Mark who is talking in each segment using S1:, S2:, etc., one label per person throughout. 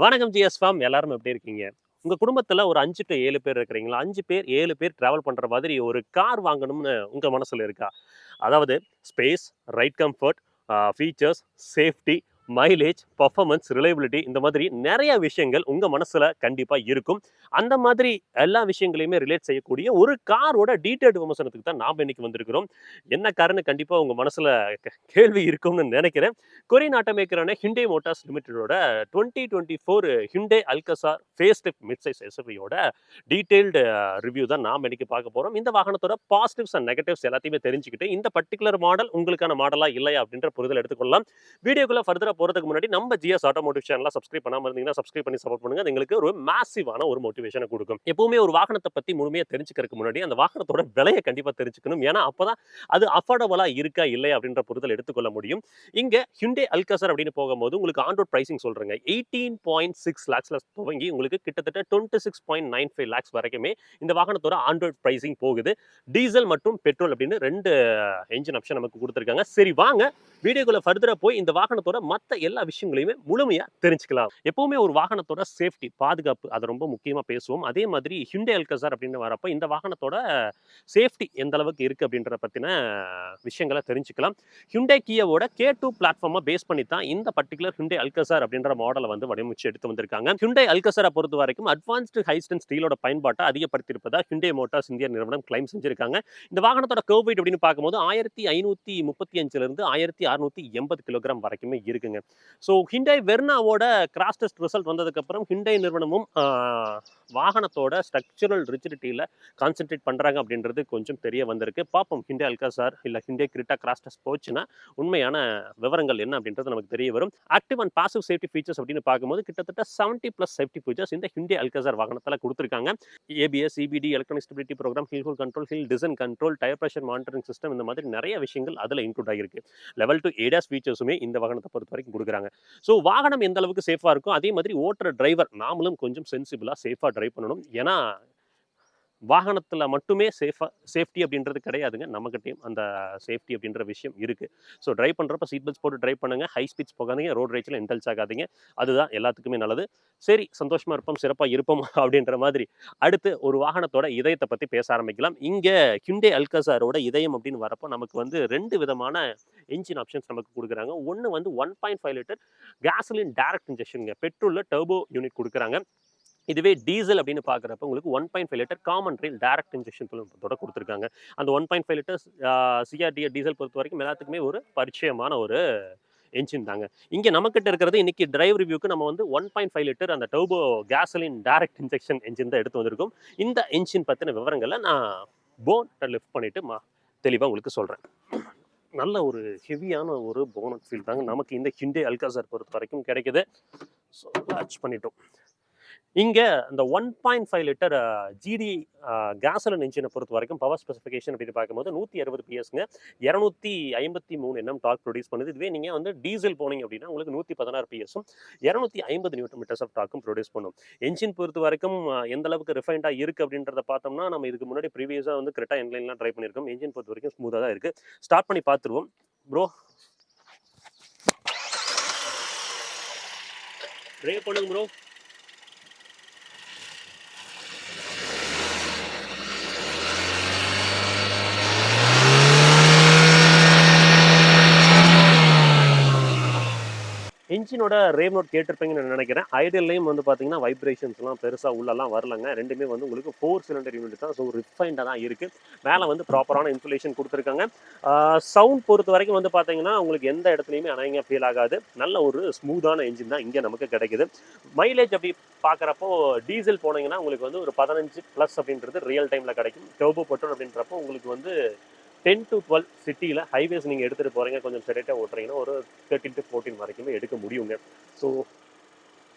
S1: வணக்கம் GS form. எல்லாரும் எப்படி இருக்கீங்க? உங்க குடும்பத்துல ஒரு 5 டூ 7 பேர் இருக்கிறீங்களா? 5 பேர், 7 பேர் டிராவல் பண்ற மாதிரி ஒரு கார் வாங்கணும்னு உங்க மனசுல இருக்கா? அதாவது space, right comfort, features, safety, mileage, performance, reliability இந்த மாதிரி நெறைய விஷயங்கள் உங்க மனசுல கண்டிப்பா இருக்கும். அந்த மாதிரி எல்லா விஷயங்களையுமே ரிலேட் செய்யக்கூடிய ஒரு காரோட டீடைல்டு விமர்சனத்துக்கு தான் நாம இன்னைக்கு வந்திருக்கிறோம். என்ன காருன்னு கண்டிப்பா உங்க மனசுல கேள்வி இருக்கும்னு நெனைக்கிறேன். கொரியன் ஆட்டோமேக்கரான Hyundai Motors Limitedோட 2024 Hyundai Alcazar ஃபேஸ்லிஃப்ட் மிட்சைஸ் எஸ்யூவியோட டீடைல்டு ரிவ்யூ தான் நாம இன்னைக்கு பார்க்க போறோம். இந்த வாகனத்தோட பாசிட்டிவ்ஸ் அண்ட் நெகட்டிவ்ஸ் எல்லாத்தையுமே தெரிஞ்சுக்கிட்டு, இந்த பர்ட்டிகுலர் மாடல் உங்களுக்கான மாடலா இல்லையா அப்படின்ற புரிதல் எடுத்துக்கொள்ளலாம். வீடியோக்குள்ள ஃபர்தரா போறதுக்கு முன்னாடி நம்ம ஜிஎஸ் ஆட்டோமோட்டிவ் சேனலை சப்ஸ்கிரைப் பண்ணாம இருந்தீங்கன்னா சப்ஸ்கிரைப் பண்ணி சப்போர்ட் பண்ணுங்க. அது எங்களுக்கு ஒரு மேசிவான ஒரு மோட்டிவேஷனை கொடுக்கும். எப்பவுமே ஒரு வாகனத்தை பத்தி முழுமையா தெரிஞ்சுக்கிறதுக்கு முன்னாடி அந்த வாகனத்தோட விலையை கண்டிப்பா தெரிஞ்சுக்கணும். ஏன்னா அப்பதான் அது அஃபோர்டபுளா இருக்கா இல்லையா அப்படின்ற புரிதல் எடுத்துக்கொள்ள முடியும். இங்க Hyundai Alcazar அப்படின்னு போகும்போது உங்களுக்கு ஆன் ரோட் பிரைசிங் சொல்றேங்க. 18.6 லேக்ஸ்ல துவங்கி உங்களுக்கு கிட்டத்தட்ட 26.95 லேக்ஸ் வரைக்குமே இந்த வாகனத்தோட ஆன் ரோட் பிரைசிங் போகுது. டீசல் மற்றும் பெட்ரோல் அப்படின்னு 2 என்ஜின் ஆப்ஷன் நமக்கு கொடுத்திருக்காங்க. சரி வாங்க வீடியோக்குள்ள ஃபர்தரா போய் இந்த வாகனத்தோட மத்த எல்லா விஷயங்களையுமே முழுமையா தெரிஞ்சுக்கலாம். எப்பவுமே ஒரு வாகனத்தோட சேஃப்டி, பாதுகாப்பு அது ரொம்ப முக்கியமா பேசுவோம். அதே மாதிரி Hyundai Alcazar அப்படின்னு வரப்ப இந்த வாகனத்தோட சேஃப்டி எந்த அளவுக்கு இருக்கு அப்படின்றத பத்தின விஷயங்களை தெரிஞ்சுக்கலாம். Hyundai Kiaவோட K2 பிளாட்ஃபார்மை பேஸ் பண்ணி தான் இந்த பர்டிகுலர் Hyundai Alcazar அப்படின்ற மாடலை வந்து வடிவமைச்சு எடுத்து வந்திருக்காங்க. Hyundai Alcazar பொறுத்த வரைக்கும் அட்வான்ஸ்டு ஹை ஸ்ட்ரென்த் ஸ்டீலோட பயன்பாட்டை அதிகப்படுத்தியிருப்பதா Hyundai Motors இந்தியா நிறுவனம் கிளைம் செஞ்சிருக்காங்க. இந்த வாகனத்தோட கர்வ் வெயிட் அப்படின்னு பார்க்கும்போது 1535 இருந்து 1680 கிலோகிராம் வரைக்குமே இருக்குங்க. ஸோ Hyundai Vernaவோட கிராஷ் டெஸ்ட் ரிசல்ட் வந்ததுக்கு அப்புறம் Hyundai நிறுவனமும் வாகனத்தோட ஸ்ட்ரக்சரல் ரிஜிடிட்டியில கான்சென்ட்ரேட் பண்றாங்க அப்படின்றது கொஞ்சம் தெரிய வந்திருக்கு. பார்ப்போம் Hyundai Alcazar இல்ல Hyundai Creta கிராஷ் டெஸ்ட் போச்சுன்னா உண்மையான விவரங்கள் என்ன அப்படின்றது நமக்கு தெரிய வரும். Active and passive safety features அப்படின்னு பார்க்கும்போது கிட்டத்தட்ட 70+ சேஃப்டி ஃபீச்சர்ஸ் இந்த Hyundai Alcazar வாகனத்துல கொடுத்திருக்காங்க. ABS, EBD, electronic stability programme, hill hold control, hill descent control, tyre pressure monitoring system இந்த மாதிரி நிறைய விஷயங்கள் அதுல இன்க்ளூட் ஆகிருக்கு. லெவல் 2 ஏடாஸ் ஃபீச்சர்ஸுமே இந்த வாகனத்தை பொறுத்த வரைக்கும் கொடுக்குறாங்க. ஸோ வாகனம் எந்த அளவுக்கு சேஃபா இருக்கும் அதே மாதிரி ஓட்டுற டிரைவர் நாமளும் கொஞ்சம் சென்சிபிளா சேஃபா டிரைவ் பண்ணணும். ஏன்னா வாகனத்துல மட்டுமே சேஃப்டி அப்படின்றது கிடையாதுங்க. நம்மகிட்டயும் அந்த சேஃப்டி அப்படின்ற விஷயம் இருக்கு. ஸோ டிரைவ் பண்றப்ப சீட் பெல்ட்ஸ் போட்டு டிரைவ் பண்ணுங்க. ஹை ஸ்பீட்ஸ் போகாதீங்க. ரோட் ரேஜ்ல இன்டல்ஸ் ஆகாதீங்க. அதுதான் எல்லாத்துக்குமே நல்லது. சரி சந்தோஷமா இருப்போம், சிறப்பா இருப்போம் அப்படின்ற மாதிரி அடுத்து ஒரு வாகனத்தோட இதயத்தை பத்தி பேச ஆரம்பிக்கலாம். இங்க Hyundai Alcazarஓட இதயம் அப்படின்னு வரப்போ நமக்கு வந்து 2 விதமான என்ஜின் ஆப்ஷன்ஸ் நமக்கு கொடுக்குறாங்க. ஒன்னு வந்து 1.5 லிட்டர் கேசோலின் டைரக்ட் இன்ஜெக்ஷன்ங்க. பெட்ரோல்ல டர்போ யூனிட் கொடுக்குறாங்க. இதுவே டீசல் அப்படின்னு பார்க்குறப்ப உங்களுக்கு 1.5 litre common rail direct injection தொழில்நுட்பத்தோட கொடுத்துருக்காங்க. அந்த 1.5 லிட்டர்ஸ் சிஆர்டிஏ டீசல் பொறுத்த வரைக்கும் எல்லாத்துக்குமே ஒரு பரிச்சயமான ஒரு என்ஜின் தாங்க. இங்க நம்மகிட்ட இருக்கிறது இன்னைக்கு டிரைவ் ரிவ்யூக்கு நம்ம வந்து 1.5 லிட்டர் அந்த turbo gasoline direct injection engine தான் எடுத்து வந்திருக்கோம். இந்த என்ஜின் பத்தின விவரங்களை நான் போனட்டை லிஃப்ட் பண்ணிட்டு தெளிவா உங்களுக்கு சொல்றேன். நல்ல ஒரு ஹெவியான ஒரு போனட் ஃபீல் தாங்க நமக்கு இந்த Hyundai Alcazar பொறுத்த வரைக்கும் கிடைக்குது. ஸோ லான்ச் பண்ணிட்டோம். இங்க இந்த 1.5 லிட்டர் ஜிடி கேசோலின் என்ஜினை பொறுத்த வரைக்கும் பவர் ஸ்பெசிஃபிகேஷன் அப்படின்னு பார்க்கும்போது 160 பிஎஸ்ங்க, 253 என்எம் டார்க் ப்ரொடியூஸ் பண்ணுது. இதுவே நீங்க வந்து டீசல் போனீங்க அப்படின்னா உங்களுக்கு 116 பிஎஸும் 250 நியூட்டன் மீட்டர்ஸ் ஆஃப் டார்க்கும் ப்ரொடியூஸ் பண்ணும். என்ஜின் பொறுத்த வரைக்கும் எந்த அளவுக்கு ரிஃபைண்டா இருக்கு அப்படின்றத பார்த்தோம்னா நம்ம இதுக்கு முன்னாடி ப்ரீவியஸா வந்து கிரெட்டா என்லைன்லாம் ட்ரை பண்ணியிருக்கோம். என்ஜின் பொறுத்த வரைக்கும் ஸ்மூதா தான் இருக்கு. ஸ்டார்ட் பண்ணி பார்த்துருவோம் ப்ரோ. ட்ரை பண்ணுங்க ப்ரோ. என்ஜினோட ரேவ் நோட் கேட்டிருப்பீங்கன்னு நான் நினைக்கிறேன். ஐடியல்லையும் வந்து பார்த்தீங்கன்னா வைப்ரேஷன்ஸ்லாம் பெருசா உள்ளலாம் வரலங்க. 2மே வந்து உங்களுக்கு 4 சிலிண்டர் யூனிட் தான். ஸோ ரிஃபைண்டா தான் இருக்கு. மேல வந்து ப்ராப்பரான இன்சுலேஷன் குடுத்துருக்காங்க. சவுண்ட் பொறுத்த வரைக்கும் வந்து பார்த்தீங்கன்னா, உங்களுக்கு எந்த இடத்துலயுமே அனேங்கா ஃபீல் ஆகாது. நல்ல ஒரு ஸ்மூத்தான என்ஜின் தான் இங்க நமக்கு கிடைக்குது. மைலேஜ் அப்படி பார்க்குறப்போ டீசல் போனீங்கன்னா உங்களுக்கு வந்து ஒரு 15+ அப்படின்றது ரியல் டைம்ல கிடைக்கும். டர்போ பெட்ரோல் அப்படின்றப்போ உங்களுக்கு வந்து 10 to 12 சிட்டியில் ஹைவேஸ் நீங்கள் எடுத்துகிட்டு போகிறீங்க, கொஞ்சம் ஸ்ட்ரெயிட்டாக ஓட்டுறீங்கன்னா ஒரு 13 to 14 வரைக்குமே எடுக்க முடியுங்க. ஸோ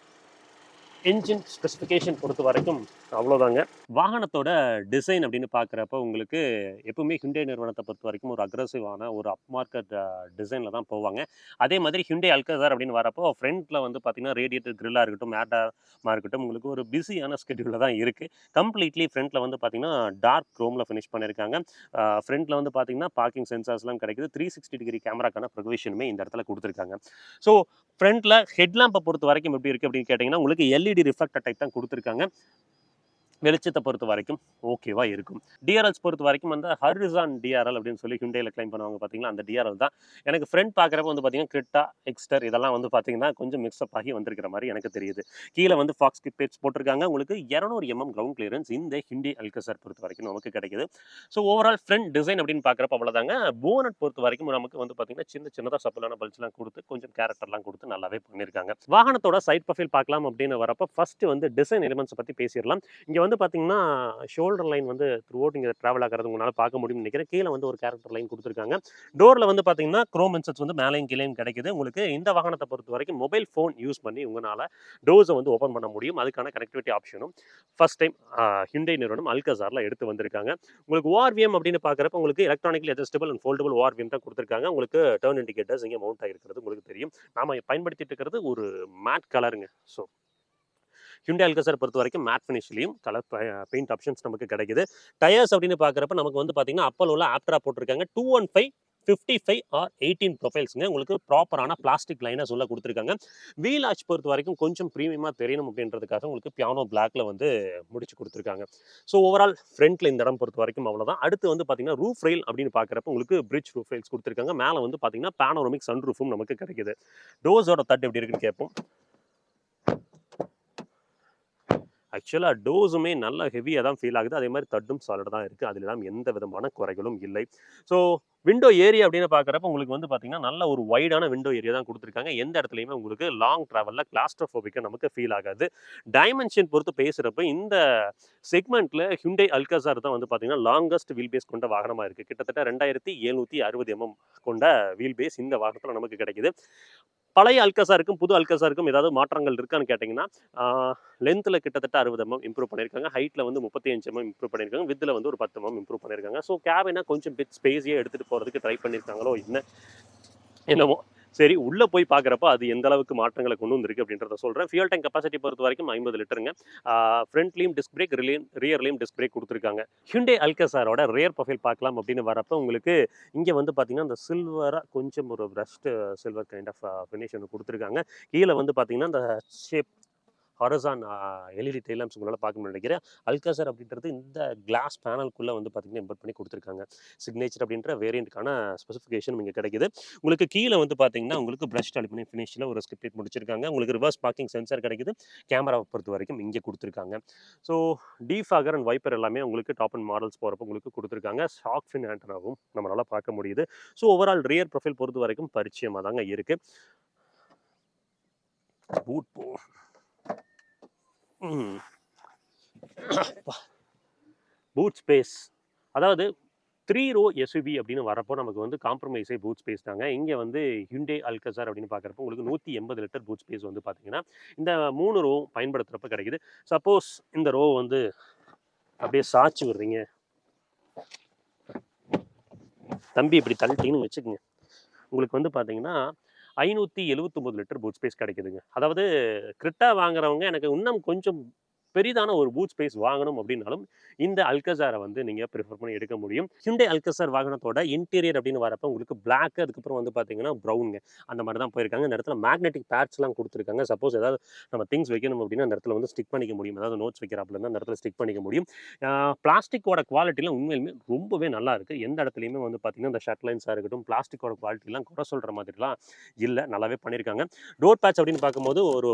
S1: என்ஜின் ஸ்பெசிஃபிகேஷன் பொறுத்த வரைக்கும் அவ்வளோதாங்க. வாகனத்தோட டிசைன் அப்படின்னு பார்க்குறப்ப உங்களுக்கு எப்பவுமே ஹிண்டே நிறுவனத்தை பொறுத்த வரைக்கும் ஒரு அக்ரெசிவான ஒரு அப் மார்க்கெட் டிசைனில் தான் போவாங்க. அதே மாதிரி ஹிண்டே அல்கசார் அப்படின்னு வரப்போ ஃப்ரண்ட்டில் வந்து பார்த்தீங்கன்னா ரேடியேட்டர் கிரில்லாக இருக்கட்டும், மேட்டாக இருக்கட்டும், உங்களுக்கு ஒரு பிஸியான ஸ்கெடியூலில் தான் இருக்குது. கம்ப்ளீட்லி ஃப்ரண்ட்டில் வந்து பார்த்தீங்கன்னா டார்க் க்ரோமில் ஃபினிஷ் பண்ணியிருக்காங்க. ஃப்ரண்ட்டில் வந்து பார்த்தீங்கன்னா பார்க்கிங் சென்சார்ஸ்லாம் கிடைக்குது. 360 டிகிரி கேமராக்கான ப்ரொவிஷனுமே இந்த இடத்துல கொடுத்துருக்காங்க. ஸோ ஃப்ரண்ட்ல ஹெட்லாம்பை பொறுத்த வரைக்கும் எப்படி இருக்குது அப்படின்னு கேட்டிங்கன்னா உங்களுக்கு எல்இடி ரிஃப்ளெக்டர் டைப் தான் கொடுத்துருக்காங்க. வெளிச்சத்தை பொறுத்த வரைக்கும் ஓகேவா இருக்கும். டிஆர்எல்ஸ் பொறுத்த வரைக்கும் அந்த ஹரிசான் டிஆர்எல் அப்படின்னு சொல்லி ஹிண்டேல கிளைம் பண்ணுவாங்க பார்த்தீங்களா, அந்த டிஆர்எல் தான். எனக்கு ஃப்ரண்ட் பார்க்குறப்ப வந்து பார்த்தீங்கன்னா கிரிட்டா, எக்ஸ்டர் இதெல்லாம் வந்து பார்த்தீங்கன்னா கொஞ்சம் மிக்ஸ்அப் ஆகி வந்திருக்கிற மாதிரி எனக்கு தெரியுது. கீழே வந்து ஃபாக்ஸ் கிப்பேட்ஸ் போட்டிருக்காங்க. உங்களுக்கு 200 கிரவுண்ட் கிளியரன்ஸ் இந்த ஹிண்டே அல்கசார் பொறுத்த வரைக்கும் நமக்கு கிடைக்குது. ஸோ ஓவரால் ஃப்ரண்ட் டிசைன் அப்படின்னு பார்க்குறப்ப அவ்வளோதாங்க. போனட் பொறுத்த வரைக்கும் நமக்கு வந்து பார்த்தீங்கன்னா சின்னதாக சப்பலான பல்ஸ்லாம் கொடுத்து கொஞ்சம் கேரக்டர்லாம் கொடுத்து நல்லாவே பண்ணியிருக்காங்க. வாகனத்தோட சைட் ப்ரொஃபைல் பார்க்கலாம் அப்படின்னு வரப்போ ஃபர்ஸ்ட் வந்து டிசைன் எலிமெண்ட்ஸ் பற்றி பேசிடலாம். இங்கே வந்து பார்த்தீங்கன்னா ஷோல்டர் லைன் வந்து த்ரூ அவுட் இங்கே ட்ராவல் ஆகிறது உங்களால் பார்க்க முடியும்னு நினைக்கிறேன். கீழே வந்து ஒரு கேரக்டர் லைன் கொடுத்துருக்காங்க. டோரில் வந்து பார்த்தீங்கன்னா க்ரோம் இன்செட்ஸ் வந்து மேலேயும் கீழேயும் கிடைக்குது. உங்களுக்கு இந்த வாகனத்தை பொறுத்த வரைக்கும் மொபைல் ஃபோன் யூஸ் பண்ணி உங்களால் டோர்ஸை வந்து ஓப்பன் பண்ண முடியும். அதுக்கான கனெக்டிவிட்டி ஆப்ஷனும் ஃபர்ஸ்ட் டைம் ஹிண்டே நிறுவனம் அல்கசாரில் எடுத்து வந்திருக்காங்க. உங்களுக்கு ஓஆர்விஎம் அப்படின்னு பார்க்குறப்ப உங்களுக்கு electronically adjustable and foldable ORVM தான் கொடுத்துருக்காங்க. உங்களுக்கு டர்ன் இண்டிகேட்டர்ஸ் இங்கே மவுண்ட் ஆகிருக்கிறது உங்களுக்கு தெரியும். நாம் பயன்படுத்திட்டு இருக்கிறது ஒரு மேட் கலருங்க. ஸோ ஹிண்டே அல்கசார் பொறுத்த வரைக்கும் மேட் ஃபினிஷ்லையும் கலர் பெயிண்ட் ஆப்ஷன்ஸ் நமக்கு கிடைக்குது. டயர்ஸ் அப்படின்னு பார்க்குறப்ப நமக்கு வந்து பார்த்தீங்கன்னா அப்போலோவில் ஆப்ட்ரா போட்டிருக்காங்க. 215, 55 ஆர் 18 ப்ரொஃபைல்ஸுங்க. உங்களுக்கு ப்ராப்பரான பிளாஸ்டிக் லைனர்ஸ் உள்ள கொடுத்துருக்காங்க. வீல் ஆர்ச் பொறுத்த வரைக்கும் கொஞ்சம் ப்ரீமியமாக தெரியணும் அப்படின்றதுக்காக உங்களுக்கு பியானோ பிளாக்ல வந்து முடிச்சு கொடுத்துருக்காங்க. ஸோ ஓவரால் ஃப்ரண்ட்ல இந்த இடம் பொறுத்த வரைக்கும் அவ்வளோதான். அடுத்து வந்து பார்த்தீங்கன்னா ரூஃப் ரெயில் அப்படின்னு பார்க்குறப்ப உங்களுக்கு பிரிட்ஜ் ரூஃப் ரெயில்ஸ் கொடுத்துருக்காங்க. மேலே வந்து பார்த்தீங்கன்னா பேனோரமிக் சன் ரூஃபும் நமக்கு கிடைக்குது. டோர்ஸோட தட்டு எப்படி இருக்குன்னு கேட்போம். ஆக்சுவலாக டோஸுமே நல்லா ஹெவியாக தான் ஃபீல் ஆகுது. அதே மாதிரி தட்டும் சாலிட் தான் இருக்குது. அதிலெல்லாம் எந்த விதமான குறைகளும் இல்லை. ஸோ விண்டோ ஏரியா அப்படின்னு பார்க்குறப்ப உங்களுக்கு வந்து பார்த்தீங்கன்னா நல்ல ஒரு வைடான விண்டோ ஏரியா தான் கொடுத்துருக்காங்க. எந்த இடத்துலையுமே உங்களுக்கு லாங் ட்ராவலில் கிளாஸ்ட்ரோஃபோபிக்காக நமக்கு ஃபீல் ஆகாது. டைமென்ஷன் பொறுத்து பேசுகிறப்ப இந்த செக்மெண்ட்டில் ஹிண்டே அல்கசார் தான் வந்து பார்த்தீங்கன்னா லாங்கஸ்ட் வீல் பேஸ் கொண்ட வாகனமாக இருக்குது. கிட்டத்தட்ட 2760 கொண்ட வீல் பேஸ் இந்த வாகனத்தில் நமக்கு கிடைக்குது. பழைய அல்கசாருக்கும் புது அல்கசாருக்கும் ஏதாவது மாற்றங்கள் இருக்கான்னு கேட்டிங்கன்னா லென்த்தில் கிட்டத்தட்ட 60 இம்ப்ரூவ் பண்ணியிருக்காங்க. ஹைட்டில் வந்து 35 இம்ப்ரூவ் பண்ணியிருக்காங்க. வித்தில் வந்து ஒரு 10 இம்ப்ரூவ் பண்ணியிருக்காங்க. ஸோ கேபினை கொஞ்சம் பிட் ஸ்பேஸியாக எடுத்துகிட்டு போகிறதுக்கு ட்ரை பண்ணியிருக்காங்களோ என்னமோ சரி, உள்ளே போய் பார்க்குறப்ப அது எந்த அளவுக்கு மாற்றங்களை கொண்டு வந்திருக்கு அப்படின்றத சொல்கிறேன். ஃபியூல் டேங்க் கெப்பாசிட்டி பொறுத்த வரைக்கும் 50 லிட்டருங்க. ஃப்ரண்ட்லேயும் டிஸ்க் பிரேக், ரியர்லேயும் டிஸ்க் பிரேக் கொடுத்துருக்காங்க. ஹிண்டே அல்கசாரோட ரியர் ப்ரொஃபைல் பார்க்கலாம் அப்படின்னு வரப்போ உங்களுக்கு இங்கே வந்து பார்த்தீங்கன்னா இந்த சில்வராக கொஞ்சம் ஒரு brushed silver kind of finish ஒன்று கொடுத்துருக்காங்க. கீழே வந்து பார்த்தீங்கன்னா இந்த shape horizon LED tail lamps உங்களால் பார்க்க நினைக்கிறேன். அல்கசார் அப்படின்றது இந்த கிளாஸ் பேனலுக்குள்ளே வந்து பார்த்தீங்கன்னா இம்பர்ட் பண்ணி கொடுத்துருக்காங்க. சிக்னேச்சர் அப்படின்ற வேரியண்ட்டுக்கான ஸ்பெசிஃபிகேஷன் இங்கே கிடைக்குது. உங்களுக்கு கீழே வந்து பார்த்தீங்கன்னா உங்களுக்கு பிரஷ் அலுமினியம் ஃபினிஷில் ஒரு ஸ்கிப்ட் முடிச்சிருக்காங்க. உங்களுக்கு ரிவர்ஸ் பார்க்கிங் சென்சார் கிடைக்குது. கேமராவை பொறுத்த வரைக்கும் இங்கே கொடுத்துருக்காங்க. ஸோ டீஃபாகர் அண்ட் வைப்பர் எல்லாமே உங்களுக்கு டாப் அண்ட் மாடல்ஸ் போகிறப்ப உங்களுக்கு கொடுத்துருக்காங்க. ஷாக் ஃபின் ஆண்டனாவும் நம்மளால் பார்க்க முடியுது. ஸோ ஓவரால் ரியர் ப்ரொஃபைல் பொறுத்த வரைக்கும் பரிச்சயமாக தாங்க இருக்குது. பூட் போ பூட் ஸ்பேஸ், அதாவது 3 ரோ எஸ்யூவி அப்படின்னு வரப்போ நமக்கு வந்து காம்ப்ரமைஸே பூட் ஸ்பேஸ் தாங்க. இங்கே வந்து ஹிண்டே அல்கசார் அப்படின்னு பார்க்குறப்போ உங்களுக்கு 180 லிட்டர் பூட் ஸ்பேஸ் வந்து பார்த்தீங்கன்னா இந்த 3 ரோ பயன்படுத்துகிறப்ப கிடைக்குது. சப்போஸ் இந்த ரோ வந்து அப்படியே சாய்ச்சி விடுறீங்க தம்பி, இப்படி தள்ளிட்டீங்கன்னு வச்சுக்கோங்க, உங்களுக்கு வந்து பார்த்தீங்கன்னா 579 லிட்டர் பூட் ஸ்பேஸ் கிடைக்குதுங்க. அதாவது கிரிட்டா வாங்குறவங்க எனக்கு இன்னும் கொஞ்சம் பெரிதான ஒரு பூட் ஸ்பேஸ் வாங்கணும் அப்படின்னாலும் இந்த அல்கசாரை வந்து நீங்கள் ப்ரிஃபர் பண்ணி எடுக்க முடியும். ஹிண்டே அல்கசார் வாகனத்தோட இன்டீரியர் அப்படின்னு வரப்போ உங்களுக்கு பிளாக், அதுக்கப்புறம் வந்து பார்த்தீங்கன்னா ப்ரௌனுங்க, அந்த மாதிரி தான் போயிருக்காங்க. இந்த இடத்துல மேக்னெட்டிக் பேட்ஸ்லாம் கொடுத்துருக்காங்க. சப்போஸ் ஏதாவது நம்ம திங்ஸ் வைக்கணும் அப்படின்னா அந்த இடத்துல வந்து ஸ்டிக் பண்ணிக்க முடியும். அதாவது நோட்ஸ் வைக்கிறாப்புல இருந்தால் அந்த இடத்துல ஸ்டிக் பண்ணிக்க முடியும். பிளாஸ்டிக்கோட குவாலிட்டிலாம் உண்மையிலுமே ரொம்பவே நல்லா இருக்குது. எந்த இடத்துலையுமே வந்து பார்த்தீங்கன்னா இந்த ஷர்ட் லைன்ஸாக இருக்கட்டும், பிளாஸ்டிக்கோட குவாலிட்டிலாம் குறை சொல்கிற மாதிரிலாம் இல்லை, நல்லாவே பண்ணியிருக்காங்க. டோர் பேட்ச் அப்படின்னு பார்க்கும்போது ஒரு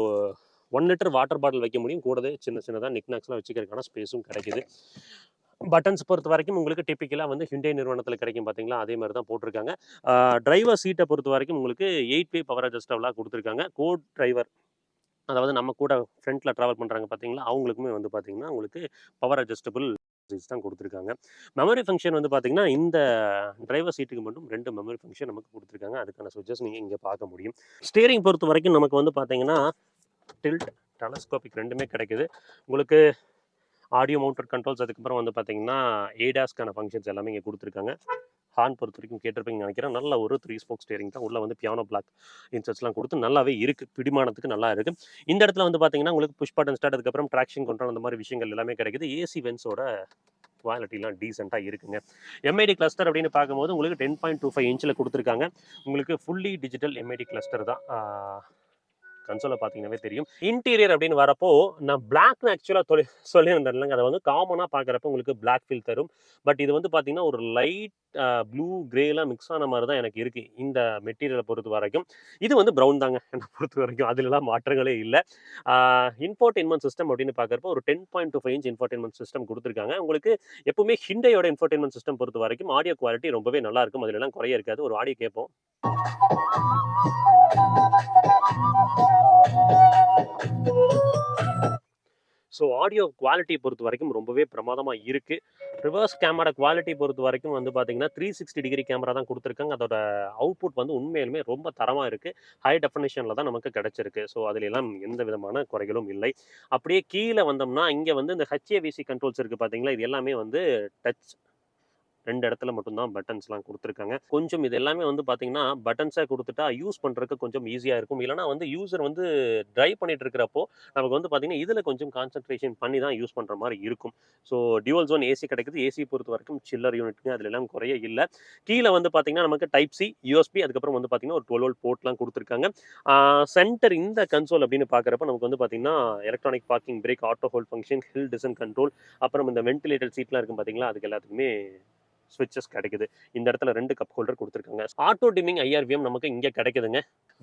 S1: 1 லிட்டர் வாட்டர் பாட்டில் வைக்க முடியும். கூடவே சின்னதாக நிக்நாக்ஸ்லாம் வச்சுக்கிறதுக்கான ஸ்பேஸும் கிடைக்குது. பட்டன்ஸ் பொறுத்த வரைக்கும் உங்களுக்கு டிப்பிக்கலாக வந்து ஹிண்டே நிறுவனத்தில் கிடைக்கும் பார்த்தீங்களா, அதே மாதிரி தான் போட்டிருக்காங்க. டிரைவர் சீட்டை பொறுத்த வரைக்கும் உங்களுக்கு 8 வே பவர் அட்ஜஸ்டபிளாக கொடுத்துருக்காங்க. டிரைவர், அதாவது நம்ம கூட ஃப்ரண்ட்டில் ட்ராவல் பண்ணுறாங்க பார்த்தீங்களா, அவங்களுக்குமே வந்து பார்த்தீங்கன்னா உங்களுக்கு பவர் அட்ஜஸ்டபிள் தான் கொடுத்துருக்காங்க. மெமரி ஃபங்க்ஷன் வந்து பார்த்தீங்கன்னா இந்த டிரைவர் சீட்டுக்கு மட்டும் 2 மெமரி ஃபங்க்ஷன் நமக்கு கொடுத்துருக்காங்க. அதுக்கான சுவிட்சஸ் நீங்கள் இங்கே பார்க்க முடியும். ஸ்டீரிங் பொறுத்த வரைக்கும் நமக்கு வந்து பார்த்தீங்கன்னா டில்ட், டெலஸ்கோபிக் ரெண்டுமே கிடைக்குது. உங்களுக்கு ஆடியோ மவுண்டட் கண்ட்ரோல்ஸ், அதுக்கப்புறம் வந்து பார்த்தீங்கன்னா ஏடாஸ்க்கான ஃபங்க்ஷன்ஸ் எல்லாமே இங்கே கொடுத்துருக்காங்க. ஹார்ன் பொறுத்த வரைக்கும் கேட்டிருப்பீங்கன்னு நினைக்கிறேன். நல்ல ஒரு 3 ஸ்போக் ஸ்டேரிங் தான். உள்ள வந்து பியானோ பிளாக் இன்சர்ட்ஸ்லாம் கொடுத்து நல்லாவே இருக்குது, பிடிமானத்துக்கு நல்லா இருக்குது. இந்த இடத்துல வந்து பார்த்தீங்கன்னா உங்களுக்கு புஷ் பட்டன் ஸ்டார்ட், அதுக்கப்புறம் ட்ராக்ஷன் கண்ட்ரோல், அந்த மாதிரி விஷயங்கள் எல்லாமே கிடைக்குது. ஏசி வென்ஸோட குவாலிட்டிலாம் டீசெண்டாக இருக்குங்க. எம்ஐடி கிளஸ்டர் அப்படின்னு பார்க்கும்போது உங்களுக்கு 10.25 இன்ச்சில் கொடுத்துருக்காங்க. உங்களுக்கு ஃபுல்லி டிஜிட்டல் எம்ஐடி கிளஸ்டர் தான். கன்சோலை பார்த்தீங்கன்னாவே தெரியும். இன்டீரியர் அப்படின்னு வரப்போ நான் பிளாக்னு ஆக்சுவலாக சொல்லியிருந்தேன் இல்லைங்க, அதை வந்து காமனாக பார்க்குறப்ப உங்களுக்கு பிளாக் ஃபீல் தரும். பட் இது வந்து பார்த்தீங்கன்னா ஒரு லைட் ப்ளூ கிரேலாம் மிக்ஸ் ஆன மாதிரி தான் எனக்கு இருக்குது இந்த மெட்டீரியலை பொறுத்த வரைக்கும். இது வந்து ப்ரௌன் தாங்க என்னை பொறுத்த வரைக்கும், அதுலலாம் மாற்றங்களே இல்லை. இன்ஃபோடெயின்மெண்ட் சிஸ்டம் அப்படின்னு பார்க்குறப்போ ஒரு 10.25 இன்ச் இன்ஃபோடெயின்மெண்ட் சிஸ்டம் கொடுத்துருக்காங்க. உங்களுக்கு எப்பவுமே ஹிண்டையோட இன்ஃபோடெயின்மெண்ட் சிஸ்டம் பொறுத்த வரைக்கும் ஆடியோ குவாலிட்டி ரொம்பவே நல்லா இருக்கும், அதுலலாம் குறைய இருக்காது. ஒரு ஆடியோ கேட்போம். ஸோ ஆடியோ குவாலிட்டியை பொறுத்த வரைக்கும் ரொம்பவே பிரமாதமாக இருக்குது. ரிவர்ஸ் கேமரா குவாலிட்டி பொறுத்த வரைக்கும் வந்து பார்த்தீங்கன்னா 360 டிகிரி கேமரா தான் கொடுத்துருக்காங்க. அதோட அவுட்புட் வந்து உண்மையிலுமே ரொம்ப தரமாக இருக்குது. ஹை டெஃபினிஷனில் தான் நமக்கு கிடச்சிருக்கு. ஸோ அதிலெல்லாம் எந்த விதமான குறைகளும் இல்லை. அப்படியே கீழே வந்தோம்னா இங்கே வந்து இந்த ஹெச்ஏவிசி கண்ட்ரோல்ஸ் இருக்குது பார்த்தீங்களா, இது எல்லாமே வந்து டச் 2 இடத்துல மட்டும்தான் பட்டன்ஸ்லாம் கொடுத்துருக்காங்க. கொஞ்சம் இது எல்லாமே வந்து பார்த்தீங்கன்னா பட்டன்ஸாக கொடுத்துட்டா யூஸ் பண்ணுறதுக்கு கொஞ்சம் ஈஸியாக இருக்கும். இல்லைனா வந்து யூசர் வந்து ட்ரைவ் பண்ணிட்டு இருக்கிறப்போ நமக்கு வந்து பார்த்தீங்கன்னா இதில் கொஞ்சம் கான்சன்ட்ரேஷன் பண்ணி தான் யூஸ் பண்ணுற மாதிரி இருக்கும். ஸோ டியூவல் ஜோன் ஏசி கிடைக்குது. ஏசி பொறுத்த வரைக்கும் சில்லர் யூனிட்ங்க, அதில் எல்லாம் குறைய இல்லை. கீழே வந்து பார்த்தீங்கன்னா நமக்கு டைப் சி, யூஎஸ்பி, அதுக்கப்புறம் வந்து பார்த்தீங்கன்னா ஒரு 12 வோல்ட் போர்ட்லாம் கொடுத்துருக்காங்க. சென்டர் இந்த கன்சோல் அப்படின்னு பார்க்குறப்ப நமக்கு வந்து பார்த்தீங்கன்னா electronic parking brake, auto hold function, hill descent control, அப்புறம் இந்த வென்டிலேட்டர் சீட்லாம் இருக்கும் பார்த்தீங்களா, அதுக்கு எல்லாத்துக்குமே ஸ்விட்சஸ் கிடைக்குது. இந்த இடத்துல 2 கப் ஹோல்டர் கொடுத்துருக்காங்க. ஆட்டோ டிமிங் ஐஆர்விஎம் நமக்கு இங்கே கிடைக்குதுங்க.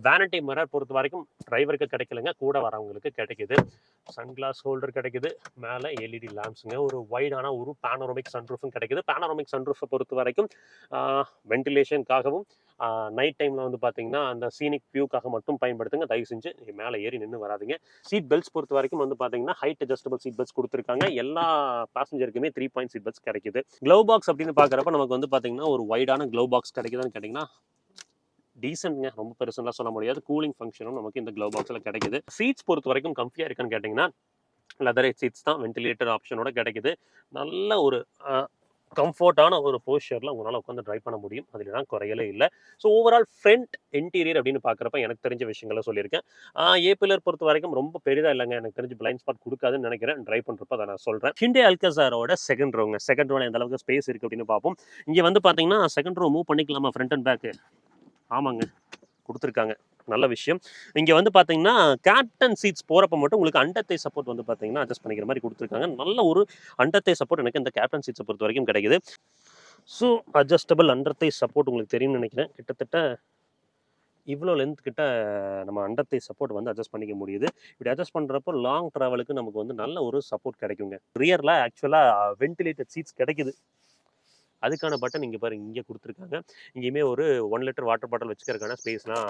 S1: வேனிட்டி மிரர் பொறுத்த வரைக்கும் டிரைவருக்கு கிடைக்கலங்க, கூட வரவங்களுக்கு கிடைக்குது. சன்கிளாஸ் ஹோல்டர் கிடைக்குது. மேலே எல்இடி லேம்ப்ஸுங்க. ஒரு வைடான ஒரு பேனோரமிக் சன்ரூஃபும் கிடைக்குது. பேனோரமிக் சன்ரூஃபை பொறுத்த வரைக்கும் வென்டிலேஷனுக்காகவும் நைட் டைமில் வந்து பார்த்தீங்கன்னா அந்த சீனிக் வியூக்காக மட்டும் பயன்படுத்துங்க. தயவு செஞ்சு மேலே ஏறி நின்று வராதிங்க. சீட் பெல்ட்ஸ் பொறுத்த வரைக்கும் வந்து பார்த்தீங்கன்னா ஹைட் அட்ஜஸ்டபிள் சீட் பெல்ட்ஸ் கொடுத்துருக்காங்க. எல்லா பேசஞ்சருக்குமே 3 பாயிண்ட் சீட் பெல்ட்ஸ் கிடைக்குது. க்ளவ் பாக்ஸ் அப்படின்னு பார்க்குறப்ப நமக்கு வந்து பார்த்தீங்கன்னா ஒரு வைடான க்ளவ் பாக்ஸ் கிடைக்குதுன்னு கேட்டிங்கன்னா டீசென்ட்ங்க, ரொம்ப பெருசுலாம் சொல்ல முடியாது. கூலிங் ஃபங்க்ஷனும் நமக்கு இந்த க்ளவ் பாக்ஸில் கிடைக்குது. சீட்ஸ் பொறுத்த வரைக்கும் கம்ஃபியாக இருக்குன்னு கேட்டிங்கன்னா லெதர் சீட்ஸ் தான், வென்டிலேட்டர் ஆப்ஷனோட கிடைக்குது. நல்ல ஒரு கம்ஃபர்டான ஒரு போஸ்டரில் உங்களால் உட்காந்து ட்ரைவ் பண்ண முடியும், அதுலாம் குறையலே இல்லை. ஸோ ஓவரால் ஃப்ரண்ட் இன்டீரியர் அப்படின்னு பார்க்குறப்ப எனக்கு தெரிஞ்ச விஷயங்களை சொல்லியிருக்கேன். ஏ பில்லர் பொறுத்த வரைக்கும் ரொம்ப பெரிதாக இல்லைங்க, எனக்கு தெரிஞ்சு பிளைண்ட் ஸ்பாட் கொடுக்காதுன்னு நினைக்கிறேன். ட்ரைவ் பண்ணுறப்ப அதை நான் சொல்கிறேன். ஹிண்டே அல்கசாரோட செகண்ட் ரோங்க, செகண்ட் ரோவில் எந்த அளவுக்கு ஸ்பேஸ் இருக்குது அப்படின்னு பார்ப்போம். இங்கே வந்து பார்த்தீங்கன்னா செகண்ட் ரோ மூவ் பண்ணிக்கலாமா ஃப்ரண்ட் அண்ட் பேக்கு? ஆமாங்க, கொடுத்துருக்காங்க, நல்ல விஷயம். இங்கே வந்து பார்த்தீங்கன்னா கேப்டன் சீட்ஸ் போகிறப்ப மட்டும் உங்களுக்கு அண்டத்தை சப்போர்ட் வந்து பார்த்தீங்கன்னா அட்ஜஸ்ட் பண்ணிக்கிற மாதிரி கொடுத்துருக்காங்க. நல்ல ஒரு அண்டத்தை சப்போர்ட் எனக்கு இந்த கேப்டன் சீட்ஸை பொறுத்த வரைக்கும் கிடைக்குது. ஸோ அட்ஜஸ்டபிள் அண்டத்தை சப்போர்ட் உங்களுக்கு தெரியும்னு நினைக்கிறேன். கிட்டத்தட்ட இவ்வளோ லென்த் கிட்ட நம்ம அண்டத்தை சப்போர்ட் வந்து அட்ஜஸ்ட் பண்ணிக்க முடியுது. இப்படி அட்ஜஸ்ட் பண்ணுறப்போ லாங் ட்ராவலுக்கு நமக்கு வந்து நல்ல ஒரு சப்போர்ட் கிடைக்குங்க. ரியரில் ஆக்சுவலாக வென்டிலேட்டட் சீட்ஸ் கிடைக்குது. அதுக்கான பட்டன் இங்கே பாருங்க, இங்கே கொடுத்துருக்காங்க. இங்கேயுமே ஒரு 1 லிட்டர் வாட்டர் பாட்டில் வச்சுக்கிறதுக்கான ஸ்பேஸ்லாம்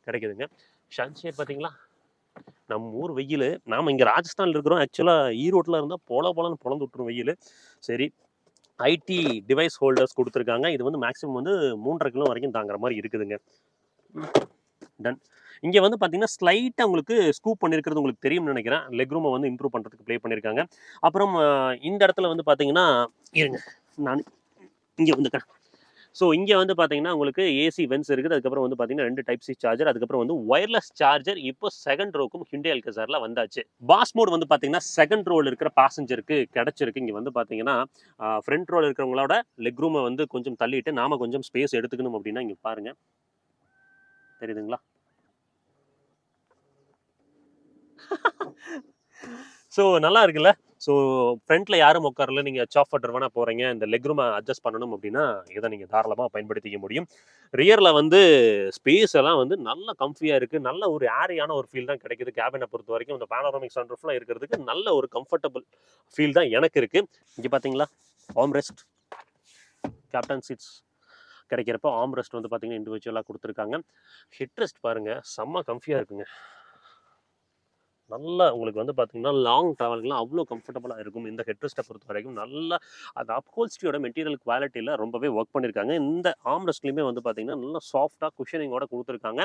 S1: கிடைக்குதுங்க. சன்ஷேட் பார்த்தீங்களா, நம்ம ஊர் வெயில், நாம் இங்கே ராஜஸ்தானில் இருக்கிறோம். ஆக்சுவலாக ஈரோட்டில் இருந்தால் போலன்னு பொழந்து விட்டுரும் வெயில். சரி, ஐடி டிவைஸ் ஹோல்டர்ஸ் கொடுத்துருக்காங்க. இது வந்து மேக்ஸிமம் வந்து 3.5 கிலோ வரைக்கும் தாங்குற மாதிரி இருக்குதுங்க. டன். இங்கே வந்து பார்த்தீங்கன்னா ஸ்லைட்டாக உங்களுக்கு ஸ்கூப் பண்ணியிருக்கிறது உங்களுக்கு தெரியும்னு நினைக்கிறேன். லெக் ரூமை வந்து இம்ப்ரூவ் பண்ணுறதுக்கு ப்ளே பண்ணியிருக்காங்க. அப்புறம் இந்த இடத்துல வந்து பார்த்தீங்கன்னா இருங்க, நான் இங்கே வந்துக்கிறேன். ஸோ இங்கே வந்து பார்த்தீங்கன்னா உங்களுக்கு ஏசி வென்ஸ் இருக்குது. அதுக்கப்புறம் வந்து பார்த்தீங்கன்னா 2 டைப் சி சார்ஜர், அதுக்கப்புறம் வந்து ஒயர்லெஸ் சார்ஜர் இப்போ செகண்ட் ரோக்கும் ஹிண்டே அல்கசாரில் வந்தாச்சு. பாஸ் மோட் வந்து பார்த்தீங்கன்னா செகண்ட் ரோவில் இருக்கிற பேசஞ்சருக்கு கிடச்சிருக்கு. இங்கே வந்து பார்த்தீங்கன்னா ஃப்ரண்ட் ரோவில் இருக்கிறவங்களோட லெக் ரூமை வந்து கொஞ்சம் தள்ளிட்டு நாம கொஞ்சம் ஸ்பேஸ் எடுத்துக்கணும் அப்படின்னா இங்கே பாருங்க, தெரியுதுங்களா? ஸோ நல்லா இருக்குல்ல. ஸோ ஃப்ரண்ட்டில் யாரும் உட்காரல, நீங்கள் சாஃப் ட்ரிவனாக போகிறீங்க, இந்த லெக் ரூமை அட்ஜஸ்ட் பண்ணணும் அப்படின்னா இதை நீங்கள் தாராளமாக பயன்படுத்திக்க முடியும். ரியரில் வந்து ஸ்பேஸ் எல்லாம் வந்து நல்ல கம்ஃபியாக இருக்குது. நல்ல ஒரு ஏரியான ஒரு ஃபீல் தான் கிடைக்குது. கேபினை பொறுத்த வரைக்கும் இந்த பேனோரமிக் சன்ரூஃப்லாம் இருக்கிறதுக்கு நல்ல ஒரு கம்ஃபர்டபுள் ஃபீல் தான் எனக்கு இருக்குது. இங்கே பார்த்தீங்களா ஆர்ம் ரெஸ்ட், கேப்டன் சீட்ஸ் கிடைக்கிறப்போ ஆர்ம் ரெஸ்ட் வந்து பார்த்தீங்கன்னா இண்டிவிஜுவலாக கொடுத்துருக்காங்க. ஹெட் ரெஸ்ட் பாருங்கள், செம்ம கம்ஃபியாக இருக்குங்க. நல்லா உங்களுக்கு வந்து பார்த்தீங்கன்னா, லாங் ட்ராவலுக்குலாம் அவ்ளோ கம்ஃபர்டபுளா இருக்கும். இந்த ஹெட்ரெஸ்ட்ட பொறுத்தவரைக்கும் நல்லா அந்த அப்ஹோல்ஸ்ட்ரியோட மெட்டீரியல் குவாலிட்டில ரொம்பவே ஒர்க் பண்ணியிருக்காங்க. இந்த ஆர்ம்ரெஸ்ட்லயுமே வந்து பார்த்தீங்கன்னா, நல்லா சாஃப்ட்டா குஷனிங்கோட குடுத்துருக்காங்க.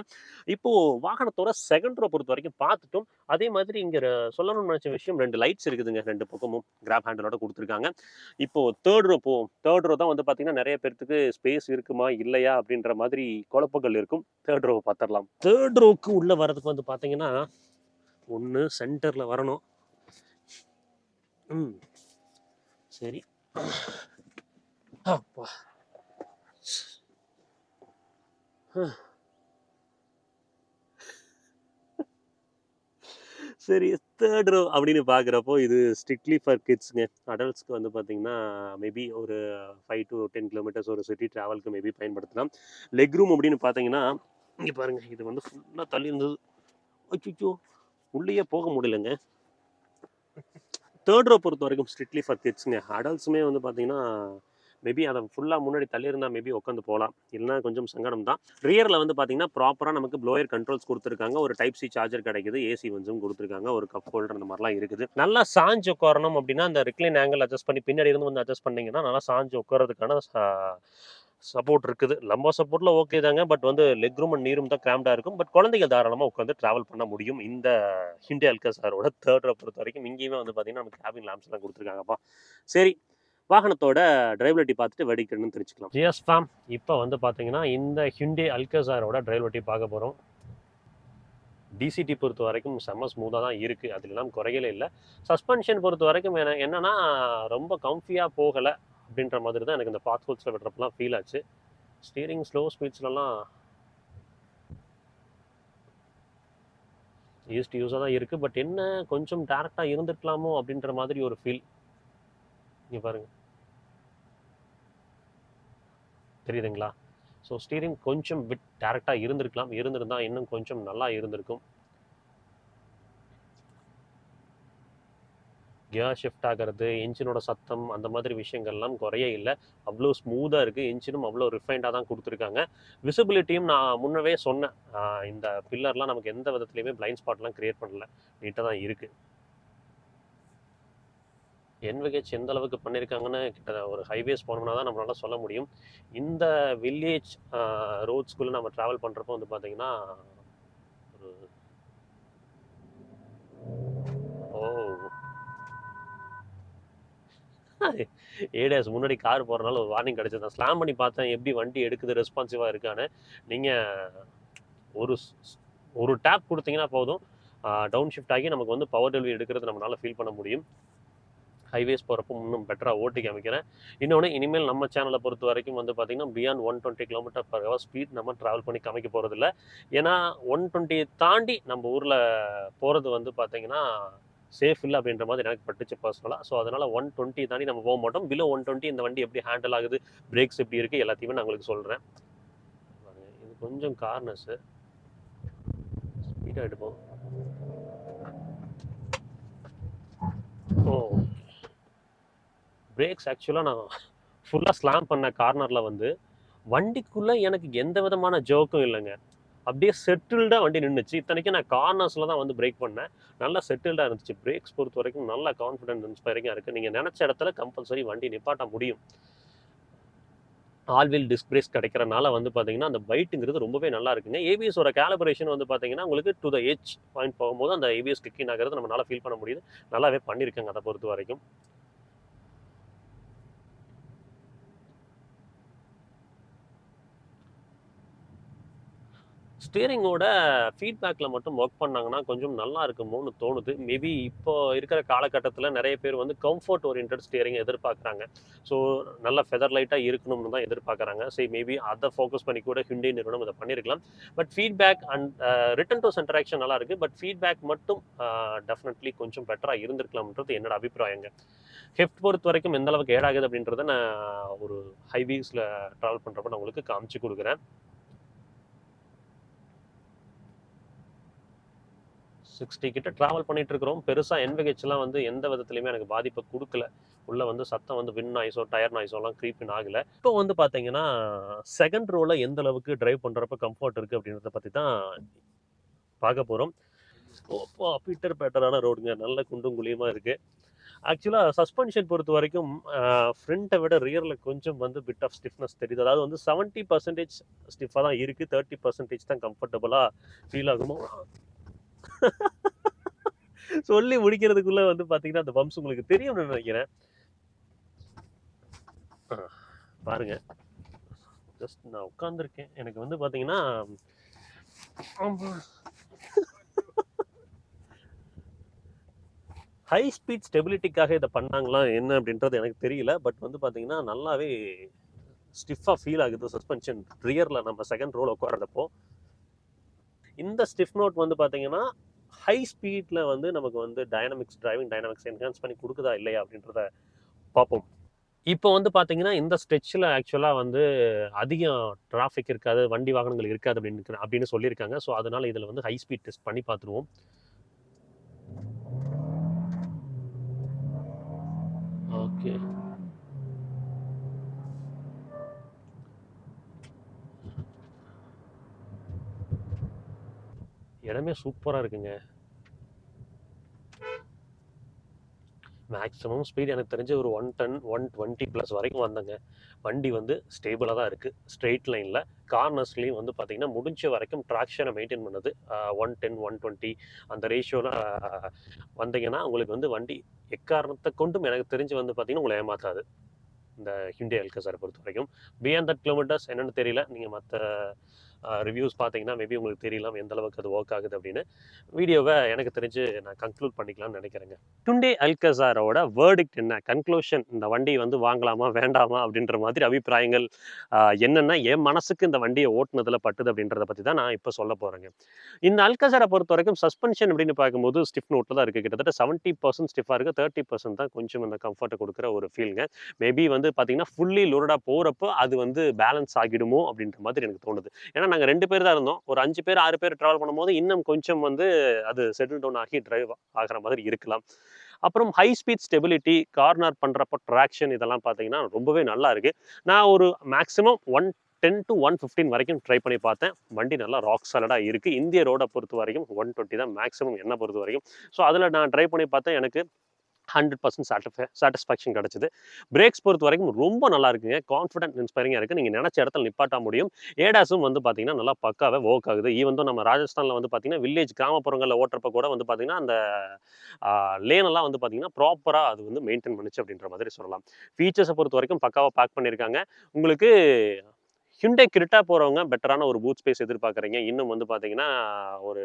S1: இப்போ வாகனத்தோட செகண்ட் ரோ பொறுத்தவரைக்கும் பார்த்துட்டோம். அதே மாதிரி இங்க சொல்லணும்னு நெனச்ச விஷயம் 2 லைட்ஸ் இருக்குதுங்க. 2 பக்கமும் கிராப் ஹேண்டலோட குடுத்துருக்காங்க. இப்போ 3 ரோ போவோம். 3 ரோ தான் வந்து பார்த்தீங்கன்னா, நெறைய பேத்துக்கு ஸ்பேஸ் இருக்குமா? இல்லையா? அப்படின்ற மாதிரி குழப்பங்கள் இருக்கும். 3 ரோவ பார்த்துரலாம். 3 ரோக்கு உள்ள வரதுக்கு வந்து பார்த்தீங்கன்னா, ஒண்ணு சென்டர்ல வரணும். ம். சரி. அப்பா! சரி 3 ரோ அப்படின்னு பார்க்குறப்போ, இது ஸ்ட்ரிக்ட்லி ஃபார் கிட்ஸ்ங்க. அடல்ட்ஸ்க்கு வந்து பார்த்தீங்கன்னா, மேபி ஒரு 5 டூ 10 கிலோமீட்டர்ஸ் ஒரு சிட்டி டிராவலுக்கு மேபி பயன்படுத்தலாம். லெக் ரூம் அப்படின்னு பார்த்தீங்கன்னா, இங்க பாருங்க. இது வந்து ஃபுல்லா தள்ளி இருந்தது. அச்சச்சோ! உள்ளயே போக முடியலங்க. 3 ரோ பொறுத்தவரைக்கும் ஸ்ட்ரிக்ட்லி ஃபார் கிட்ஸ்ங்க. அடல்ட்ஸுமே வந்து பார்த்தீங்கன்னா, மேபி அத ஃபுல்லா முன்னாடி தள்ளியிருந்தா மேபி உட்காந்து போலாம். இல்லன்னா கொஞ்சம் சங்கடம் தான். ரியர்ல வந்து பார்த்தீங்கன்னா, ப்ராப்பரா நமக்கு ப்ளோயர் கண்ட்ரோல்ஸ் குடுத்துருக்காங்க. ஒரு டைப் சி சார்ஜர் கிடைக்குது. ஏசி வென்ட்ஸும் குடுத்துருக்காங்க. ஒரு கப் ஹோல்டர் அந்த மாரிலாம் இருக்குது. நல்லா சாஞ்சு உட்காரணும் அப்டின்னா, அந்த ரிக்ளைன் ஆங்கிள் அட்ஜஸ்ட் பண்ணி பின்னாடி இருந்து வந்து அட்ஜஸ்ட் பண்ணீங்கன்னா, நல்லா சாஞ்சு உட்கார்றதுக்கான சப்போர்ட் இருக்குது. லம்போ சப்போர்ட்ல ஓகே தாங்க. பட் வந்து லெக் ரூம் அண்ட் நீ ரூம் தான் கிராம்ப்டா இருக்கும். பட் குழந்தைகள் தாராளமா உட்காந்து டிராவல் பண்ண முடியும். இந்த ஹிண்டே அல்காசாரோட 3 ரோ பொறுத்தவரைக்கும். இங்கேயுமே வந்து பார்த்தீங்கன்னா, நமக்கு கேபின் லாம்ப்ஸ்லாம் குடுத்துருக்காங்கப்பா. சரி, வாகனத்தோட டிரைவபிலிட்டி பார்த்துட்டு வெர்டிக்ட் என்னன்னு தெரிஞ்சுக்கலாம். எஸ் ஃபேம். இப்போ வந்து பார்த்தீங்கன்னா, இந்த ஹிண்டே அல்காசாரோட டிரைவபிலிட்டி பார்க்க போறோம். டிசிடி பொறுத்த வரைக்கும் செம்ம ஸ்மூத்தா தான் இருக்கு. அதுலலாம் குறைகளே இல்ல. சஸ்பென்ஷன் பொறுத்த வரைக்கும் என்னன்னா, ரொம்ப கம்ஃபியா போகல அப்படின்ற மாதிரி தான் எனக்கு இந்த பாத் ஹோல்ஸ்ல விடுறப்பலாம் ஃபீல் ஆச்சு. ஸ்டீரிங் ஸ்லோ ஸ்பீட்ஸ்லலாம் யூஸா தான் இருக்கு. பட் என்ன கொஞ்சம் டைரக்ட்டா இருந்திருக்கலாமோ அப்படின்ற மாதிரி ஒரு ஃபீல். இங்க பாருங்க. தெரியுதுங்களா? ஸோ ஸ்டீரிங் கொஞ்சம் பிட் டைரக்ட்டா இருந்திருக்கலாம். இருந்திருந்தா இன்னும் கொஞ்சம் நல்லா இருந்திருக்கும். கியர் ஷிஃப்ட் ஆகிறது, என்ஜினோட சத்தம் அந்த மாதிரி விஷயங்கள்லாம் குறையே இல்ல. அவ்வளோ ஸ்மூத்தா இருக்கு. என்ஜினும் அவ்வளோ ரிஃபைன்டா தான் குடுத்துருக்காங்க. விசிபிலிட்டியும் நான் முன்னவே சொன்னேன். இந்த பில்லர்லாம் நமக்கு எந்த விதத்துலயுமே பிளைண்ட் ஸ்பாட்லாம் கிரியேட் பண்ணல. நீட்டா தான் இருக்கு. என்விஹெச் எந்த அளவுக்கு பண்ணியிருக்காங்கன்னு கிட்ட ஒரு ஹைவேஸ் போனோம்னா தான் நம்மளால சொல்ல முடியும். இந்த வில்லேஜ் ரோட்ஸ்குள்ள நம்ம டிராவல் பண்றப்போ வந்து பார்த்தீங்கன்னா, ஒரு ஓ! ஏடிஎஸ் முன்னாடி கார் போறனால ஒரு வார்னிங் கிடைச்சது. நான் ஸ்லாம் பண்ணி பார்த்தேன் எப்படி வண்டி எடுக்குது, ரெஸ்பான்சிவா இருக்கான்னு. நீங்க ஒரு ஒரு டேப் குடுத்தீங்கன்னா போதும். டவுன் ஷிஃப்ட் ஆகி நமக்கு வந்து பவர் டெலிவரி எடுக்கிறது நம்மளால ஃபீல் பண்ண முடியும். ஹைவேஸ் போகிறப்போ இன்னும் பெட்டராக ஓட்டி காமிக்கிறேன். இன்னொன்று இனிமேல் நம்ம சேனலை பொறுத்த வரைக்கும் வந்து பார்த்தீங்கன்னா beyond 120 kilometre per hour speed நம்ம ட்ராவல் பண்ணி காமிக்க போகிறதில்ல. ஏன்னா 120 தாண்டி நம்ம ஊரில் போகிறது வந்து பார்த்தீங்கன்னா சேஃப் இல்லை அப்படின்ற மாதிரி எனக்கு பட்டுச்சு பர்சனலாக. ஸோ அதனால் 120 தாண்டி நம்ம போக மாட்டோம். பிலோ 120 இந்த வண்டி எப்படி ஹேண்டில் ஆகுது, பிரேக்ஸ் எப்படி இருக்குது எல்லாத்தையுமே நான் உங்களுக்கு சொல்கிறேன். இது கொஞ்சம் கார்னர்ஸு ஸ்பீடாக எடுப்போம். ஓ, பிரேக்ஸ் ஆக்சுவலாக நான் ஃபுல்லாக ஸ்லாம் பண்ண கார்னரில் வந்து வண்டிக்குள்ளே எனக்கு எந்த விதமான ஜோக்கும் இல்லைங்க. அப்படியே செட்டில்டாக வண்டி நின்றுச்சு. இத்தனைக்கும் நான் கார்னர்ஸில் தான் வந்து பிரேக் பண்ணேன். நல்லா செட்டில்டாக இருந்துச்சு. பிரேக்ஸ் பொறுத்த வரைக்கும் நல்ல கான்ஃபிடென்ட் இன்ஸ்பைரிங்காக இருக்குது. நீங்கள் நினச்ச இடத்துல கம்பல்சரி வண்டி நிப்பாட்ட முடியும். ஆல் வீல் டிஸ்க் பிரேக்ஸ் கிடைக்கிறனால வந்து பார்த்தீங்கன்னா, அந்த பைட்டுங்கிறது ரொம்பவே நல்லா இருக்குங்க. ஏபிஎஸோட கேலிபரேஷன் வந்து பார்த்தீங்கன்னா, உங்களுக்கு டு த எட்ஜ் பாயிண்ட் போகும்போது அந்த ஏபிஎஸ் கிக் இன் ஆகிறது நம்மளால ஃபீல் பண்ண முடியுது. நல்லாவே பண்ணியிருக்கேங்க அதை பொறுத்த வரைக்கும். ஸ்டீரிங்கோட ஃபீட்பேக்கில் மட்டும் ஒர்க் பண்ணாங்கன்னா கொஞ்சம் நல்லா இருக்குமோன்னு தோணுது. மேபி இப்போ இருக்கிற காலகட்டத்தில் நிறைய பேர் வந்து கம்ஃபர்ட் ஓரியன்டட் ஸ்டியரிங் எதிர்பார்க்குறாங்க. ஸோ நல்ல ஃபெதர் லைட்டாக இருக்கணும்னு தான் எதிர்பார்க்குறாங்க. சரி, மேபி அதை ஃபோக்கஸ் பண்ணி கூட ஹிண்டே நிறுவனம் இதை பண்ணியிருக்கலாம். But feedback and return to சென்டராக்ஷன் நல்லா இருக்குது. பட் ஃபீட்பேக் மட்டும் டெஃபினெட்லி கொஞ்சம் பெட்டராக இருந்திருக்கலாம்ன்றது என்னோட அபிப்பிராயங்க. ஹெஃப்ட் பொறுத்த வரைக்கும் எந்த அளவுக்கு ஏடாகுது அப்படின்றத நான் ஒரு ஹைவேஸில் ட்ராவல் பண்ணுறப்ப நான் உங்களுக்கு காமிச்சு கொடுக்குறேன். 60 கிட்ட ட்ராவல் பண்ணிட்டு இருக்கிறோம். பெருசா என்விஹெச்லாம் வந்து எந்த விதத்துலயுமே எனக்கு பாதிப்பை குடுக்கல. உள்ள வந்து சத்தம் வந்து விண்ட் நாய்ஸோ, டயர் நாய்ஸோலாம் கிரீப் இன் ஆகல. இப்போ வந்து பார்த்தீங்கன்னா, செகண்ட் ரோல எந்த அளவுக்கு டிரைவ் பண்றப்ப கம்ஃபோர்ட் இருக்கு அப்படின்றத பத்தி தான் பார்க்க போறோம். ஓப்பா பீட்டர் பேட்டரான ரோடுங்க. நல்ல குண்டும் குழியுமா இருக்கு. ஆக்சுவலாக சஸ்பென்ஷன் பொறுத்த வரைக்கும் ஃப்ரண்ட்டை விட ரியரில் கொஞ்சம் வந்து பிட் ஆஃப் ஸ்டிஃப்னஸ் தெரியுது. அதாவது வந்து 70% ஸ்டிஃபாக தான் இருக்குது, 30% தான் கம்ஃபர்டபுளாக ஃபீல் ஆகுமோ. சொல்லி முடிக்கிறதுக்குள்ள வந்து பார்த்தீங்கன்னா அந்த பம்ப்ஸ் உங்களுக்கு தெரியும்னு நினைக்கிறேன். பாருங்க, ஜஸ்ட் நான் உட்காந்துருக்கேன். எனக்கு வந்து பார்த்தீங்கன்னா ஹை ஸ்பீட் ஸ்டெபிலிட்டிக்காக இதை பண்ணாங்களா என்ன அப்படின்றது எனக்கு தெரியல. பட் வந்து பார்த்தீங்கன்னா நல்லாவே ஸ்டிஃபாக ஃபீல் ஆகுது சஸ்பென்ஷன் ரியரில் நம்ம செகண்ட் ரோல் உட்காரப்போ. இந்த ஸ்டிஃப் நோட் வந்து பார்த்தீங்கன்னா ஹை ஸ்பீடில் வந்து நமக்கு வந்து டிரைவிங் டைனமிக்ஸ் என்ஹான்ஸ் பண்ணி கொடுக்குதா இல்லையா அப்படின்றத பார்ப்போம். இப்போ வந்து பார்த்தீங்கன்னா இந்த ஸ்ட்ரெச்சில் ஆக்சுவலாக வந்து அதிகம் டிராஃபிக் இருக்காது, வண்டி வாகனங்கள் இருக்காது அப்படின்னு சொல்லியிருக்காங்க. ஸோ அதனால இதில் வந்து ஹை ஸ்பீட் டெஸ்ட் பண்ணி பார்த்துருவோம். ஓகே, இடமே சூப்பராக இருக்குங்க. மேக்ஸிமம் ஸ்பீட் எனக்கு தெரிஞ்சு ஒரு 110 120 ப்ளஸ் வரைக்கும் வந்தங்க. வண்டி வந்து ஸ்டேபிளாக தான் இருக்குது ஸ்ட்ரெயிட் லைனில். கார்னர்ஸ்லேயும் வந்து பார்த்திங்கன்னா முடிஞ்ச வரைக்கும் ட்ராக்ஷனை மெயின்டைன் பண்ணுது. 110 120 அந்த ரேஷியோவில் வந்தீங்கன்னா உங்களுக்கு வந்து வண்டி எக்காரணத்தை கொண்டும் எனக்கு தெரிஞ்சு வந்து பார்த்திங்கன்னா உங்களை ஏமாற்றாது இந்த ஹிண்டே அல்கசாரை பொறுத்த வரைக்கும். பியாண்ட் தட் கிலோமீட்டர்ஸ் என்னென்னு தெரியல, நீங்கள் மற்ற ரிவ்யூஸ் பார்த்தீங்கன்னா மேபி உங்களுக்கு தெரியலாம் எந்த அளவுக்கு அது ஒர்க் ஆகுது அப்படின்னு. வீடியோவை எனக்கு தெரிஞ்சு நான் கன்க்ளூட் பண்ணிக்கலாம்னு நினைக்கிறேங்க. ஹிண்டே அல்கசாரோட வேர்டிக்ட் என்ன, கன்க்ளூஷன், இந்த வண்டி வந்து வாங்கலாமா வேண்டாமா அப்படின்ற மாதிரி அபிப்பிராயங்கள் என்னென்னா என் மனசுக்கு இந்த வண்டியை ஓட்டுனதில் பட்டுது அப்படின்றத பற்றி தான் நான் இப்போ சொல்ல போகிறேங்க. இந்த அல்கசாரை பொறுத்த வரைக்கும் சஸ்பென்ஷன் அப்படின்னு பார்க்கும்போது ஸ்டிஃப் நோட்டில் தான் இருக்குது. கிட்டத்தட்ட 70% ஸ்டிஃபாக இருக்குது, 30% தான் கொஞ்சம் அந்த கம்ஃபர்ட்டை கொடுக்குற ஒரு ஃபீலுங்க. மேபி வந்து பார்த்தீங்கன்னா ஃபுல்லி லோடடாக போகிறப்போ அது வந்து பேலன்ஸ் ஆகிடுமோ அப்படின்ற மாதிரி எனக்கு தோணுது. ஏன்னா நாங்கள் 2 பேர் தான் இருந்தோம். ஒரு 5 பேர் 6 பேர் ட்ராவல் பண்ணும்போது இன்னும் கொஞ்சம் வந்து அது செட்டில் டவுன் ஆகி டிரைவ் ஆகிற மாதிரி இருக்கலாம். அப்புறம் ஹை ஸ்பீட் ஸ்டெபிலிட்டி, கார்னர் பண்ணுறப்போ ட்ராக்ஷன் இதெல்லாம் பார்த்தீங்கன்னா ரொம்பவே நல்லா இருக்குது. நான் ஒரு மேக்ஸிமம் 110 to 115 வரைக்கும் ட்ரை பண்ணி பார்த்தேன். வண்டி நல்லா ராக் சாலிடாக இருக்குது. இந்திய ரோடை பொறுத்த வரைக்கும் 120 தான் மேக்ஸிமம் என்னை பொறுத்த வரைக்கும். ஸோ அதில் நான் ட்ரை பண்ணி பார்த்தேன். எனக்கு 100% சாட்டிஸ்ஃபேக்ஷன் கிடச்சிது. பிரேக்ஸ் பொறுத்த வரைக்கும் ரொம்ப நல்லா இருக்குங்க. கான்ஃபிடென்ட் இன்ஸ்பைரிங்காக இருக்குது. நீங்கள் நினச்ச இடத்துல நிப்பாட்ட முடியும். ஏடாஸும் வந்து பார்த்தீங்கன்னா நல்லா பக்காவே ஒர்க் ஆகுது. ஈவன் தான் நம்ம ராஜஸ்தானில் வந்து பார்த்தீங்கன்னா வில்லேஜ் கிராமப்புறங்களில் ஓட்டுறப்ப கூட வந்து பார்த்தீங்கன்னா அந்த லேனெல்லாம் வந்து பார்த்தீங்கன்னா ப்ராப்பராக அது வந்து மெயின்டைன் பண்ணுச்சு அப்படின்ற மாதிரி சொல்லலாம். ஃபீச்சர்ஸை பொறுத்த வரைக்கும் பக்காவாக பேக் பண்ணியிருக்காங்க. உங்களுக்கு ஹிண்டே கிரிட்டா போகிறவங்க பெட்டரான ஒரு பூட் ஸ்பேஸ் எதிர்பார்க்குறீங்க. இன்னும் வந்து பார்த்தீங்கன்னா ஒரு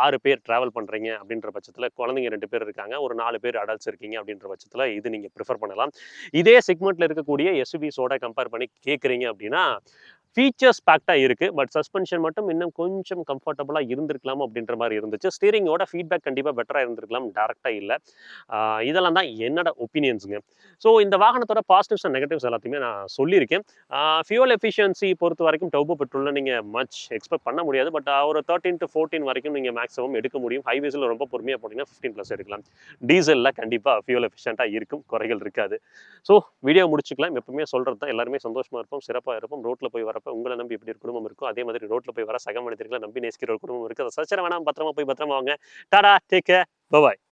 S1: 6 பேர் ட்ராவல் பண்ணுறீங்க அப்படின்ற பட்சத்தில், குழந்தைங்க 2 பேர் இருக்காங்க, ஒரு 4 பேர் அடல்ட்ஸ் இருக்கீங்க அப்படின்ற பட்சத்தில் இது நீங்கள் ப்ரிஃபர் பண்ணலாம். இதே செக்மெண்ட்டில் இருக்கக்கூடிய எஸ்யூவிஸோட கம்பேர் பண்ணி கேட்குறீங்க அப்படின்னா ஃபீச்சர்ஸ் பேக்டாக இருக்குது. பட் சஸ்பென்ஷன் மட்டும் இன்னும் கொஞ்சம் கம்ஃபர்டபுளாக இருந்திருக்கலாம் அப்படின்ற மாதிரி இருந்துச்சு. ஸ்டீரிங்கோட ஃபீட்பேக் கண்டிப்பாக பெட்டராக இருந்திருக்கலாம், டேரெக்டாக இல்லை. இதெல்லாம் தான் என்னோட ஒப்பீனியன்ஸுங்க. ஸோ இந்த வாகனத்தோட பாசிட்டிவ்ஸ் அண்ட் நெகட்டிவ்ஸ் எல்லாத்தையுமே நான் சொல்லியிருக்கேன். ஃபியூல் எஃபிஷியன்சி பொறுத்த வரைக்கும் டர்போ பெட்ரோலில் நீங்கள் மச் எக்ஸ்பெக்ட் பண்ண முடியாது. பட் ஒரு 13 to 14 வரைக்கும் நீங்கள் மேக்ஸிமம் எடுக்க முடியும். ஹைவேஸில் ரொம்ப பொறுமையாக போனீங்கன்னா 15+ எடுக்கலாம். டீசலில் கண்டிப்பாக ஃபியூல் எஃபிஷியண்ட்டாக இருக்கும், குறைகள் இருக்காது. ஸோ வீடியோ முடிச்சுக்கலாம். எப்பவுமே சொல்கிறது தான், எல்லாருமே சந்தோஷமாக இருப்போம், சிறப்பாக இருப்போம். ரோட்டில் போய் வரப்போ உங்களை நம்பி எப்படி ஒரு குடும்பம் இருக்கோ அதே மாதிரி ரோட்டில் போய் வர சக மனிதர்களை நம்பி நேசிக்கிற ஒரு குடும்பம் இருக்குது. அதை சச்சர வேணாம், பத்திரமா போய் பத்திரமா வாங்க. Tata, take care, bye bye.